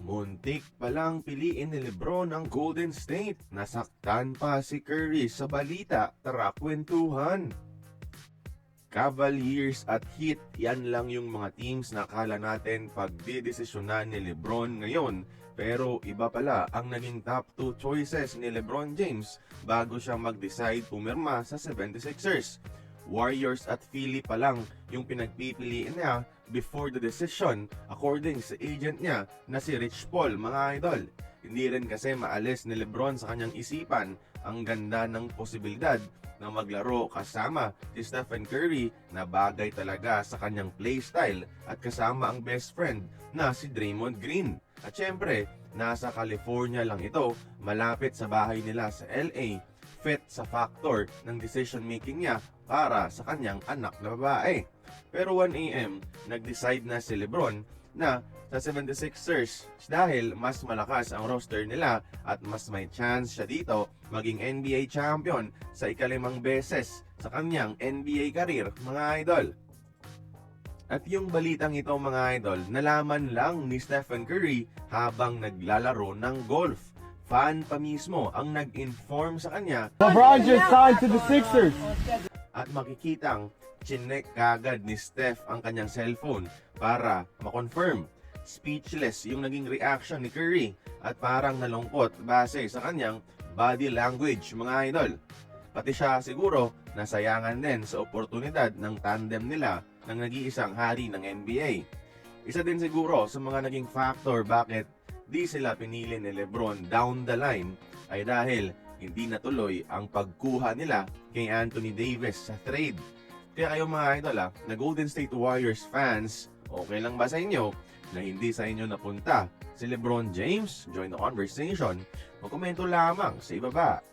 Muntik palang piliin ni Lebron ang Golden State. Nasaktan pa si Curry sa balita. Tara kwentuhan. Cavaliers at Heat, yan lang yung mga teams na akala natin pagdidesisyonan ni Lebron ngayon. Pero iba pala ang naging top 2 choices ni Lebron James bago siya mag-decide pumirma sa 76ers. Warriors at Philly pa lang yung pinagpipiliin niya before the decision according sa agent niya na si Rich Paul, mga idol. Hindi rin kasi maalis ni Lebron sa kanyang isipan ang ganda ng posibilidad na maglaro kasama si Stephen Curry na bagay talaga sa kanyang playstyle at kasama ang best friend na si Draymond Green. At syempre, nasa California lang ito, malapit sa bahay nila sa LA, fit sa factor ng decision making niya para sa kanyang anak na babae. Pero 1 AM, nag-decide na si Lebron na sa 76ers dahil mas malakas ang roster nila at mas may chance siya dito maging NBA champion sa ika-5 beses sa kanyang NBA career, mga idol. At yung balitang ito, mga idol, nalaman lang ni Stephen Curry habang naglalaro ng golf. Fan pa mismo ang nag-inform sa kanya. LeBron just signed to the Sixers. At makikitang chinek kagad ni Steph ang kanyang cellphone para makonfirm. Speechless yung naging reaction ni Curry at parang nalungkot base sa kanyang body language, mga idol. Pati siya siguro nasayangan din sa oportunidad ng tandem nila ng nag-iisang hari ng NBA. Isa din siguro sa mga naging factor bakit di sila pinili ni Lebron down the line ay dahil hindi natuloy ang pagkuha nila kay Anthony Davis sa trade. Kaya kayo, mga idol na Golden State Warriors fans, okay lang ba sa inyo na hindi sa inyo napunta si Lebron James? Join the conversation. Magkomento lamang sa ibaba.